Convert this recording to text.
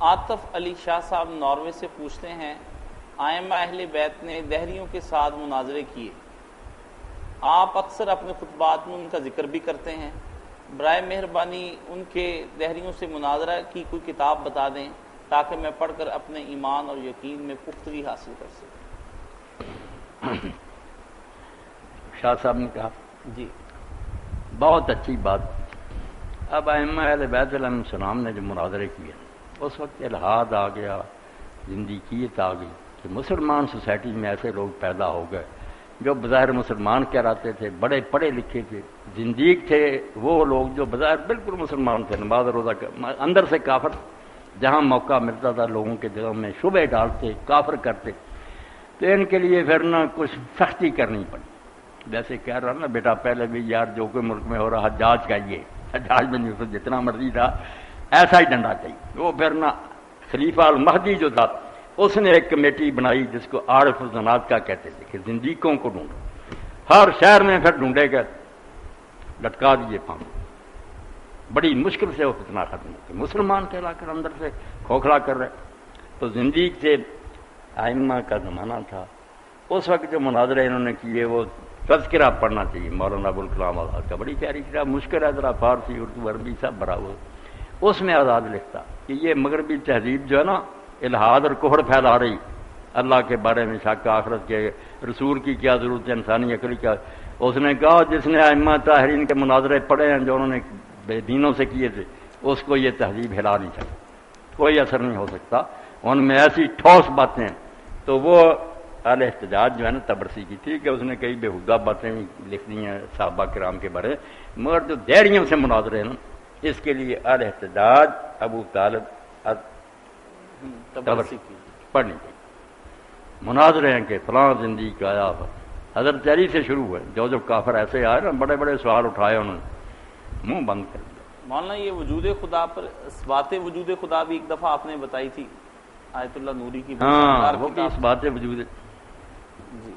عاطف علی شاہ صاحب ناروے سے پوچھتے ہیں ائمہ اہل بیت نے دہریوں کے ساتھ مناظرے کیے، آپ اکثر اپنے خطبات میں ان کا ذکر بھی کرتے ہیں، برائے مہربانی ان کے دہریوں سے مناظرہ کی کوئی کتاب بتا دیں تاکہ میں پڑھ کر اپنے ایمان اور یقین میں پختگی حاصل کر سکوں۔ شاہ صاحب نے کہا جی بہت اچھی بات۔ اب ائمہ اہل بیت علیہ السلام نے جو مناظرے کیے اس وقت الحاد آ گیا، زندیقیت آ گئی کہ مسلمان سوسائٹی میں ایسے لوگ پیدا ہو گئے جو بظاہر مسلمان کہلاتے تھے، بڑے پڑھے لکھے تھے، زندیق تھے، وہ لوگ جو بظاہر بالکل مسلمان تھے، نماز روزہ اندر سے کافر، جہاں موقع ملتا تھا لوگوں کے دلوں میں شبہ ڈالتے، کافر کرتے، تو ان کے لیے پھر نہ کچھ سختی کرنی پڑی۔ جیسے کہہ رہا نا بیٹا پہلے بھی یار جو کوئی ملک میں ہو رہا حجاج کہیے، حجاج بن یوسف جتنا مرضی تھا ایسا ہی ڈنڈا چاہیے۔ وہ پھر نہ خلیفہ المہدی جو تھا اس نے ایک کمیٹی بنائی جس کو عارف الزناد کا کہتے تھے کہ زندیقوں کو ڈھونڈو، ہر شہر میں پھر ڈھونڈے گئے، لٹکا دیے پاؤں، بڑی مشکل سے وہ فتنہ ختم ہوتے، مسلمان کہلا کر اندر سے کھوکھلا کر رہے۔ تو زندیق تھے، ائمہ کا زمانہ تھا، اس وقت جو مناظرے انہوں نے کیے وہ تذکرہ پڑھنا چاہیے مولانا ابوالکلام آزاد کا، بڑی پیاری کتاب، مشکل ہے ذرا، فارسی اردو عربی سب بھرا ہوا۔ اس میں آزاد لکھتا کہ یہ مغربی تہذیب جو ہے نا الحاد اور کفر پھیلا رہی، اللہ کے بارے میں شک، آخرت کے رسول کی کیا ضرورت ہے، انسانی عقل کیا۔ اس نے کہا جس نے ائمہ طاہرین کے مناظرے پڑھے ہیں جو انہوں نے بے دینوں سے کیے تھے اس کو یہ تہذیب ہلا نہیں سکتی، کوئی اثر نہیں ہو سکتا، ان میں ایسی ٹھوس باتیں ہیں۔ تو وہ اہل احتجاج جو ہے نا تبرسی کی تھی کہ اس نے کئی بےہودہ باتیں لکھ دی ہیں صحابہ کرام کے بارے، مگر جو دہریوں سے مناظرے ہیں نا اس کے لیے اہل احتجاج ابو طالب تبرسی پڑھنی چاہیے۔ مناظرے ہیں کہ فلاں زندگی کا آیا، حضرت علی سے شروع ہے، جو کافر ایسے آئے نا بڑے بڑے سوال اٹھائے انہوں نے، منہ بند کر دیا۔ مولانا یہ وجود خدا پر اثبات وجود خدا بھی ایک دفعہ آپ نے بتائی تھی، آیت اللہ نوری کی ہاں وہ بھی اس بات وجود ہے۔ جی